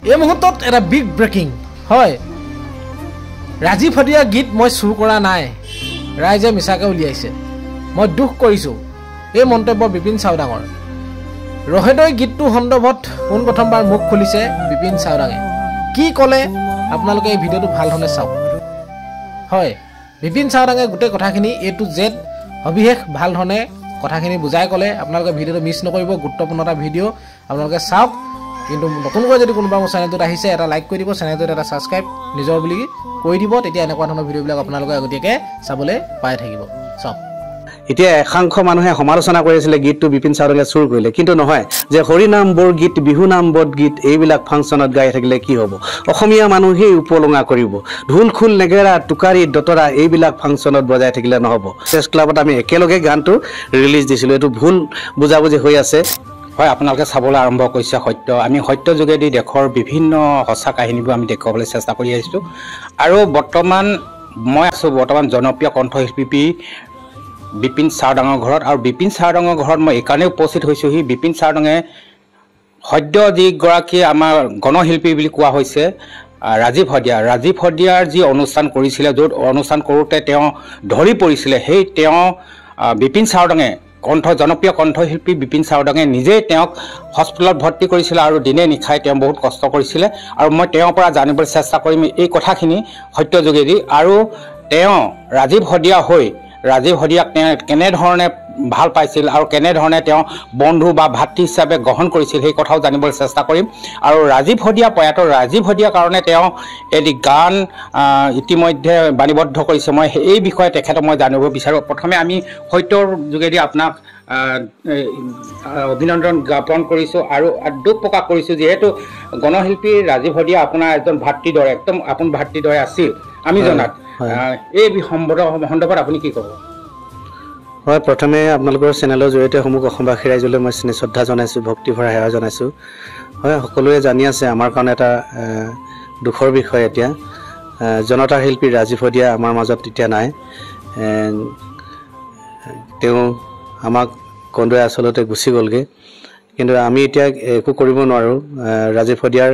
এই মুহূৰ্তত এটা বিগ ব্ৰেকিং হয় ৰাজীৱ হদিয়া গীত মই চুৰ কৰা নাই ৰাইজে মিছাকে উলিয়াইছে মই দুখ কৰিছোঁ এই মন্তব্য বিপিন চাওডাঙৰ ৰহেদৈ গীতটো সন্দৰ্ভত পোনপ্ৰথমবাৰ মুখ খুলিছে বিপিন চাওডাঙে কি ক'লে আপোনালোকে এই ভিডিঅ'টো ভাল ধৰণে চাওক হয় বিপিন চাওডাঙে গোটেই কথাখিনি এ টু জেড সবিশেষ ভাল ধৰণে কথাখিনি বুজাই ক'লে আপোনালোকে ভিডিঅ'টো মিছ নকৰিব গুৰুত্বপূৰ্ণ এটা ভিডিঅ' আপোনালোকে চাওক কিন্তু নতুনকৈ যদি কোনোবা মোৰ চেনেলটোত আহিছে এটা লাইক কৰি দিব চেনেলটোত এটা ছাবস্ক্ৰাইব নিজৰ বুলি কৰি দিব তেতিয়া এনেকুৱা ধৰণৰ ভিডিঅ'বিলাক আপোনালোকে আগতীয়াকৈ চাবলৈ পাই থাকিব চাওক এতিয়া একাংশ মানুহে সমালোচনা কৰিছিলে গীতটো বিপিন চাওডাঙে চুৰ কৰিলে কিন্তু নহয় যে হৰি নাম বৰ গীত বিহু নাম বদ গীত এইবিলাক ফাংচনত গাই থাকিলে কি হ'ব অসমীয়া মানুহেই উপলঙা কৰিব ঢোল খোল নেগেৰা টুকাৰী দতৰা এইবিলাক ফাংচনত বজাই থাকিলে নহ'ব প্ৰেছ ক্লাবত আমি একেলগে গানটো ৰিলিজ দিছিলোঁ এইটো ভুল বুজাবুজি হৈ আছে হয় আপোনালোকে চাবলৈ আৰম্ভ কৰিছে সত্য আমি সত্য যোগেদি দেশৰ বিভিন্ন সঁচা কাহিনীবোৰ আমি দেখুৱাবলৈ চেষ্টা কৰি আহিছোঁ আৰু বৰ্তমান মই আছোঁ জনপ্ৰিয় কণ্ঠশিল্পী বিপিন চাওডাঙৰ ঘৰত আৰু বিপিন চাওডাঙৰ ঘৰত মই এইকাৰণে উপস্থিত হৈছোঁহি বিপিন চাওডাঙে সদ্য যিগৰাকী আমাৰ গণশিল্পী বুলি কোৱা হৈছে ৰাজীৱ হদিয়াৰ যি অনুষ্ঠান কৰিছিলে য'ত অনুষ্ঠান কৰোঁতে তেওঁ ধৰি পৰিছিলে সেই তেওঁ বিপিন চাওডাঙে জনপ্ৰিয় কণ্ঠশিল্পী বিপিন চাওডাঙে নিজেই তেওঁক হস্পিটেলত ভৰ্তি কৰিছিলে আৰু দিনে নিশাই তেওঁ বহুত কষ্ট কৰিছিলে আৰু মই তেওঁৰ পৰা জানিবলৈ চেষ্টা কৰিম এই কথাখিনি সত্য যোগেদি আৰু তেওঁ ৰাজীৱ হদিয়াক কেনেধৰণে ভাল পাইছিল আৰু কেনেধৰণে তেওঁ বন্ধু বা ভাতৃ হিচাপে গ্ৰহণ কৰিছিল সেই কথাও জানিবলৈ চেষ্টা কৰিম আৰু প্ৰয়াত ৰাজীৱ হদিয়াৰ কাৰণে তেওঁ এটি গান ইতিমধ্যে বাণীবদ্ধ কৰিছে মই এই বিষয়ে তেখেতক মই জানিব বিচাৰোঁ প্ৰথমে আমি সত্যৰ যোগেদি আপোনাক অভিনন্দন জ্ঞাপন কৰিছোঁ আৰু দুখ প্ৰকাশ কৰিছোঁ যিহেতু গণশিল্পী ৰাজীৱ হদিয়া আপোনাৰ এজন ভাতৃদ্বয় একদম আপোন ভাতৃদ্বয় আছিল আমি জনাত এই সন্দৰ্ভত আপুনি কি ক'ব হয় প্ৰথমে আপোনালোকৰ চেনেলৰ জৰিয়তে সমূহ অসমবাসী ৰাইজলৈ মই শ্ৰদ্ধা জনাইছোঁ ভক্তিভৰা সেৱা জনাইছোঁ হয় সকলোৱে জানি আছে আমাৰ কাৰণে এটা দুখৰ বিষয় এতিয়া জনতাৰ শিল্পী ৰাজীৱ হদিয়া আমাৰ মাজত এতিয়া নাই তেওঁ আমাক কন্দুৱাই আচলতে গুচি গ'লগৈ কিন্তু আমি এতিয়া একো কৰিব নোৱাৰোঁ ৰাজীৱ হদিয়াৰ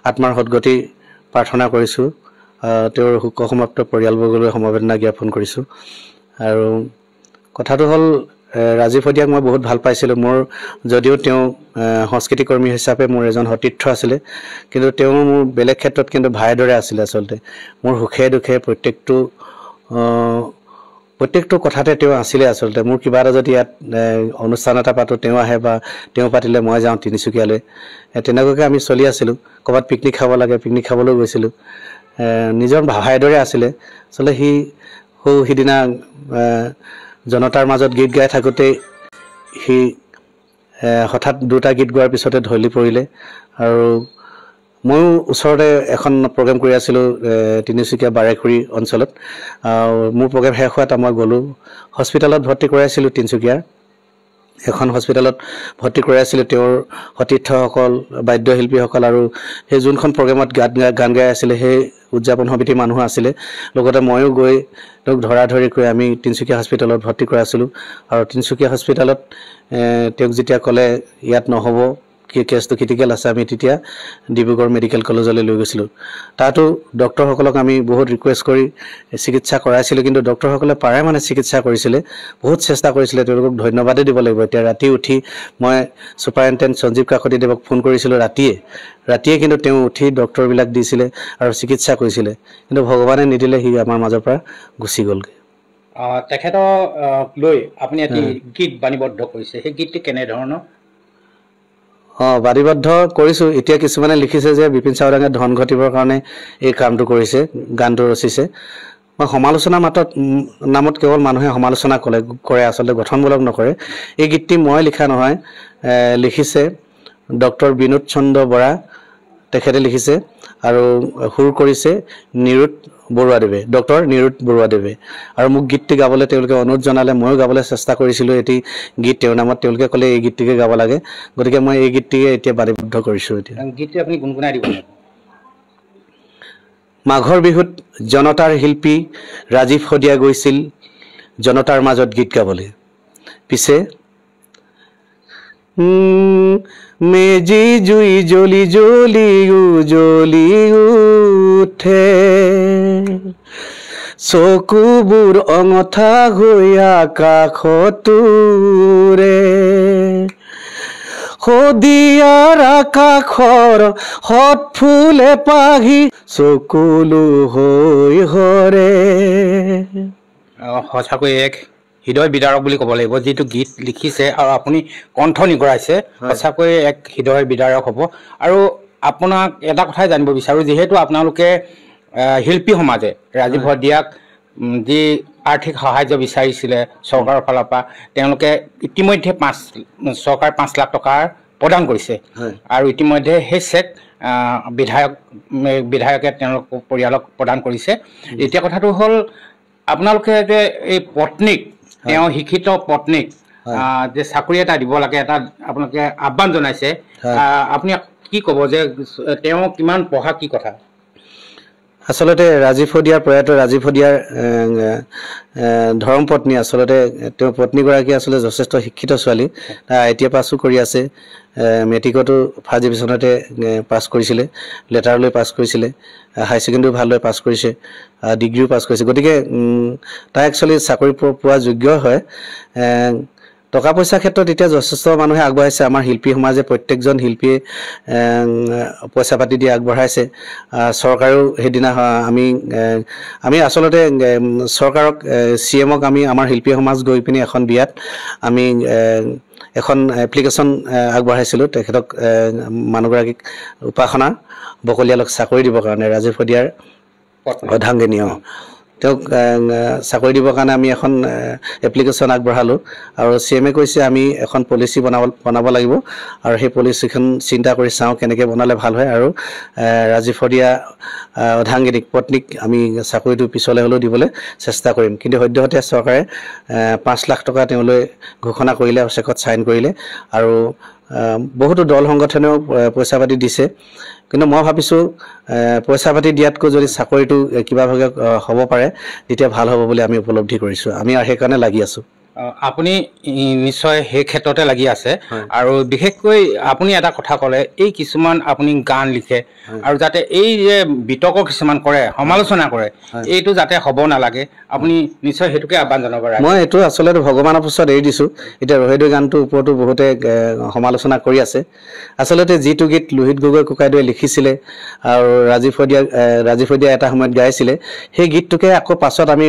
আত্মাৰ সদগতি প্ৰাৰ্থনা কৰিছোঁ তেওঁৰ শোকসমাপ্ত পৰিয়ালবৰ্গলৈ সমবেদনা জ্ঞাপন কৰিছোঁ আৰু কথাটো হ'ল ৰাজীৱ হদিয়াক মই বহুত ভাল পাইছিলোঁ মোৰ যদিও তেওঁ সংস্কৃতিকৰ্মী হিচাপে মোৰ এজন সতীৰ্থ আছিলে কিন্তু তেওঁ মোৰ বেলেগ ক্ষেত্ৰত কিন্তু ভাইৰ দৰে আছিলে আচলতে মোৰ সুখে দুখে প্ৰত্যেকটো কথাতে তেওঁ আছিলে আচলতে মোৰ কিবা এটা যদি ইয়াত অনুষ্ঠান এটা পাতোঁ তেওঁ আহে বা তেওঁ পাতিলে মই যাওঁ তিনিচুকীয়ালৈ তেনেকুৱাকৈ আমি চলি আছিলোঁ ক'ৰবাত পিকনিক খাব লাগে পিকনিক খাবলৈ গৈছিলোঁ নিজৰ ভাইৰ দৰে আছিলে আচলতে সিদিনা জনতাৰ মাজত গীত গাই থাকোঁতেই সি হঠাৎ দুটা গীত গোৱাৰ পিছতে ঢলি পৰিলে আৰু ময়ো ওচৰতে এখন প্ৰগ্ৰেম কৰি আছিলোঁ তিনিচুকীয়া বাৰেখুৰি অঞ্চলত মোৰ প্ৰগ্ৰেম শেষ হোৱাত মই গ'লোঁ হস্পিটেলত ভৰ্তি কৰাইছিলোঁ তিনিচুকীয়াৰ এখন হস্পিটেলত ভৰ্তি কৰাইছিলোঁ তেওঁৰ সতীৰ্থসকল বাদ্যশিল্পীসকল আৰু সেই যোনখন প্ৰগ্ৰেমত গান গাই আছিলে সেই উদযাপন সমিতিৰ মানুহ আছিলে লগতে ময়ো গৈ তেওঁক ধৰাধৰি কৰি আমি তিনিচুকীয়া হস্পিটেলত ভৰ্তি কৰাইছিলোঁ আৰু তিনিচুকীয়া হস্পিটেলত তেওঁক যেতিয়া ক'লে ইয়াত নহ'ব কেছটো ক্ৰিটিকেল আছে আমি তেতিয়া ডিব্ৰুগড় মেডিকেল কলেজলৈ লৈ গৈছিলোঁ তাতো ডক্টৰসকলক আমি বহুত ৰিকুৱেষ্ট কৰি চিকিৎসা কৰাইছিলোঁ কিন্তু ডক্টৰসকলে পাৰে মানে চিকিৎসা কৰিছিলে বহুত চেষ্টা কৰিছিলে তেওঁলোকক ধন্যবাদেই দিব লাগিব এতিয়া ৰাতি উঠি মই ছুপাৰিণ্টেণ্ডেণ্ট সঞ্জীৱ কাকতিদেৱক ফোন কৰিছিলোঁ ৰাতিয়ে কিন্তু তেওঁ উঠি ডক্টৰবিলাক দিছিলে আৰু চিকিৎসা কৰিছিলে কিন্তু ভগৱানে নিদিলে সি আমাৰ মাজৰ পৰা গুচি গ'লগৈ তেখেতক লৈ আপুনি এটি গীত বাণীবদ্ধ কৰিছে সেই গীতটি কেনেধৰণৰ বাণীবদ্ধ কৰিছোঁ এতিয়া কিছুমানে লিখিছে যে বিপিন চাওডাঙে ধন ঘটিবৰ কাৰণে এই কামটো কৰিছে গানটো ৰচিছে মই সমালোচনা নামত কেৱল মানুহে সমালোচনা কৰে আচলতে গঠনমূলক নকৰে এই গীতটি মই লিখা নহয় লিখিছে ডক্টৰ বিনোদ চন্দ্ৰ বৰা তেখেতে লিখিছে আৰু সুৰ কৰিছে ডক্টৰ নিৰুত বৰুৱাদেৱে আৰু মোক গীতটি গাবলৈ তেওঁলোকে অনুৰোধ জনালে ময়ো গাবলৈ চেষ্টা কৰিছিলোঁ এটি গীত তেওঁৰ নামত তেওঁলোকে ক'লে এই গীতটিকে গাব লাগে গতিকে মই এই গীতটিকে এতিয়া বাণীবদ্ধ কৰিছোঁ এতিয়া গীতটি আপুনি গুণগুণাই দিব মাঘৰ বিহুত জনতাৰ শিল্পী ৰাজীৱ হদিয়া গৈছিল জনতাৰ মাজত গীত গাবলৈ পিছে মেজি জুই জ্বলি জ্বলি জ্বলি উঠে চকুবোৰ অঙঠা হৈ আকাশতোৰে শদিয়াৰ আকাশৰ হত ফুলে পাহি চকুলো হৈ হৰে। সঁচাকৈ এক হৃদয় বিদাৰক বুলি ক'ব লাগিব। যিটো গীত লিখিছে আৰু আপুনি কণ্ঠ নিগৰাইছে, সঁচাকৈ এক হৃদয় বিদাৰক হ'ব। আৰু আপোনাক এটা কথাই জানিব বিচাৰোঁ, যিহেতু আপোনালোকে শিল্পী সমাজে ৰাজীৱ শদিয়াক যি আৰ্থিক সাহায্য বিচাৰিছিলে চৰকাৰৰ ফালৰ পৰা, তেওঁলোকে ইতিমধ্যে চৰকাৰ 5 লাখ টকাৰ প্ৰদান কৰিছে আৰু ইতিমধ্যে সেই চেক বিধায়কে তেওঁলোকৰ পৰিয়ালক প্ৰদান কৰিছে। এতিয়া কথাটো হ'ল, আপোনালোকে যে এই পত্নীক, তেওঁ শিক্ষিত পত্নীক যে চাকৰি এটা দিব লাগে, এটা আপোনালোকে আহ্বান জনাইছে, আপুনি কি ক'ব যে তেওঁ কিমান পঢ়া, কি কথা? আচলতে ৰাজীৱ শদিয়াৰ প্ৰয়াত ৰাজীৱ শদিয়াৰ ধৰ্ম পত্নী, আচলতে তেওঁৰ পত্নীগৰাকী আচলতে যথেষ্ট শিক্ষিত ছোৱালী। ITI পাছো কৰি আছে, মেট্ৰিকতো ফাৰ্ষ্ট ডিভিজনতে পাছ কৰিছিলে, লেটাৰলৈ পাছ কৰিছিলে, হাই ছেকেণ্ডেৰীও ভালদৰে পাছ কৰিছে, ডিগ্ৰীও পাছ কৰিছে। গতিকে তাই একচুৱেলি চাকৰি পোৱা যোগ্য হয়। টকা পইচাৰ ক্ষেত্ৰত এতিয়া যথেষ্ট মানুহে আগবঢ়াইছে। আমাৰ শিল্পী সমাজে প্ৰত্যেকজন শিল্পীয়ে পইচা পাতি দি আগবঢ়াইছে। চৰকাৰেও সেইদিনা আমি আচলতে চৰকাৰক CMক আমি আমাৰ শিল্পী সমাজ গৈ পিনি এখন বিয়াত আমি এখন এপ্লিকেশ্যন আগবঢ়াইছিলোঁ তেখেতক, মানুহগৰাকীক উপাসনা বকলিয়ালক চাকৰি দিবৰ কাৰণে, ৰাজীৱ শদিয়াৰ অৰ্ধাংগিনী। তেওঁক চাকৰি দিবৰ কাৰণে আমি এখন এপ্লিকেশ্যন আগবঢ়ালোঁ আৰু CMে কৈছে আমি এখন পলিচি বনাব লাগিব আৰু সেই পলিচিখন চিন্তা কৰি চাওঁ কেনেকৈ বনালে ভাল হয় আৰু ৰাজীৱ শদিয়া অৰ্ধাংগিনীক পত্নীক আমি চাকৰিটো পিছলৈ হ'লেও দিবলৈ চেষ্টা কৰিম। কিন্তু সদ্যহতে চৰকাৰে 5 লাখ টকা তেওঁলৈ ঘোষণা কৰিলে আৰু চেকত চাইন কৰিলে আৰু বহুতো দল সংগঠনেও পইচা পাতি দিছে। কিন্তু মই ভাবিছোঁ পইচা পাতি দিয়াতকৈ যদি চাকৰিটো কিবাভাৱে হ'ব পাৰে তেতিয়া ভাল হ'ব বুলি আমি উপলব্ধি কৰিছোঁ। আমি সেইকাৰণে লাগি আছোঁ। আপুনি নিশ্চয় সেই ক্ষেত্ৰতে লাগি আছে আৰু বিশেষকৈ আপুনি এটা কথা ক'লে, এই কিছুমান আপুনি গান লিখে আৰু যাতে এই যে বিতৰ্ক কিছুমান কৰে, সমালোচনা কৰে, এইটো যাতে হ'ব নালাগে, আপুনি নিশ্চয় সেইটোকে আহ্বান জনাব। মই এইটো আচলতে ভগৱানৰ পিছত এৰি দিছোঁ। এতিয়া ৰহেদৈ গানটোৰ ওপৰতো বহুতে সমালোচনা কৰি আছে। আচলতে যিটো গীত লোহিত গগৈ ককাইদেৱে লিখিছিলে আৰু ৰাজীৱ শদিয়া এটা সময়ত গাইছিলে, সেই গীতটোকে আকৌ পাছত আমি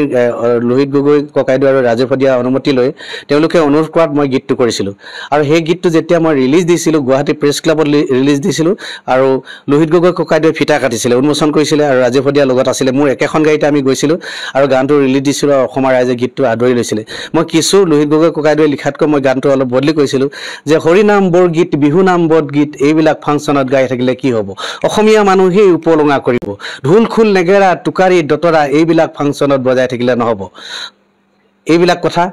লোহিত গগৈ ককাইদেউ আৰু ৰাজীৱ শদিয়া অনুমতি লৈ তেওঁলোকে অনুৰোধ কৰাত মই গীতটো কৰিছিলোঁ আৰু সেই গীতটো যেতিয়া মই ৰিলিজ দিছিলোঁ, গুৱাহাটী প্ৰেছ ক্লাবত ৰিলিজ দিছিলোঁ আৰু লোহিত গগৈ ককাইদেৱে ফিটা কাটিছিলে, উন্মোচন কৰিছিলে আৰু ৰাজীৱ শদিয়াৰ লগত আছিলে। মোৰ একেখন গাড়ীতে আমি গৈছিলোঁ আৰু গানটো ৰিলিজ দিছিলোঁ আৰু অসমৰ ৰাইজে গীতটো আদৰি লৈছিলে। মই কিছু লোহিত গগৈ ককাইদেৱে লিখাতকৈ মই গানটো অলপ বদলি কৰিছিলোঁ যে হৰি নাম বৰ গীত, বিহু নাম বদ গীত, এইবিলাক ফাংচনত গাই থাকিলে কি হ'ব, অসমীয়া মানুহেই উপলঙা কৰিব, ঢোল খোল নেগেৰা টোকাৰী দতৰা এইবিলাক ফাংচনত বজাই থাকিলে নহ'ব। এইবিলাক কথা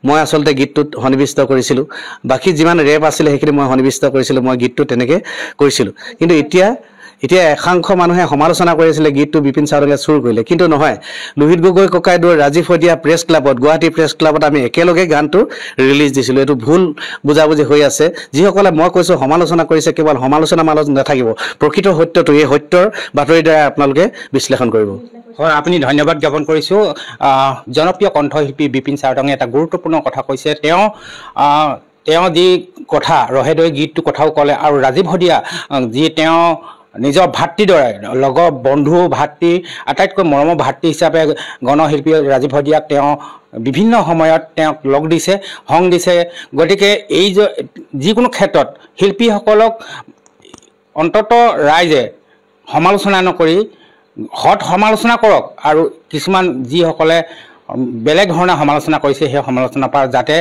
মই আচলতে গীতটোত সন্নিৱিষ্ট কৰিছিলোঁ। বাকী যিমান ৰেপ আছিলে সেইখিনি মই সন্নিৱিষ্ট কৰিছিলোঁ, মই গীতটো তেনেকৈ কৰিছিলোঁ। কিন্তু এতিয়া একাংশ মানুহে সমালোচনা কৰি আছিলে গীতটো বিপিন চাওডাঙে চুৰ কৰিলে, কিন্তু নহয়। লোহিত গগৈ ককাইদেউৰ ৰাজীৱ শদিয়া প্ৰেছ ক্লাবত, গুৱাহাটী প্ৰেছ ক্লাবত আমি একেলগে গানটো ৰিলিজ দিছিলোঁ। এইটো ভুল বুজাবুজি হৈ আছে। যিসকলে মই কৈছোঁ সমালোচনা কৰিছে, কেৱল সমালোচনা মাজত নাথাকিব, প্ৰকৃত সত্যটো এই সত্যৰ বাতৰিৰ দ্বাৰা আপোনালোকে বিশ্লেষণ কৰিব। হয়, আপুনি ধন্যবাদ জ্ঞাপন কৰিছোঁ। জনপ্ৰিয় কণ্ঠশিল্পী বিপিন চাওডাঙে এটা গুৰুত্বপূৰ্ণ কথা কৈছে। তেওঁ যি কথা ৰহেদৈ গীতটো কথাও ক'লে আৰু ৰাজীৱ শদিয়া যি তেওঁ নিজৰ ভাতৃদৰে, লগৰ বন্ধু ভাতৃ, আটাইতকৈ মৰমৰ ভাতৃ হিচাপে গণশিল্পী ৰাজীৱ শদিয়াক তেওঁ বিভিন্ন সময়ত তেওঁক লগ দিছে, সংগ দিছে। গতিকে এই যিকোনো ক্ষেত্ৰত শিল্পীসকলক অন্ততঃ ৰাইজে সমালোচনা নকৰি সৎ সমালোচনা কৰক আৰু কিছুমান যিসকলে বেলেগ ধৰণে সমালোচনা কৰিছে সেই সমালোচনাৰ পৰা যাতে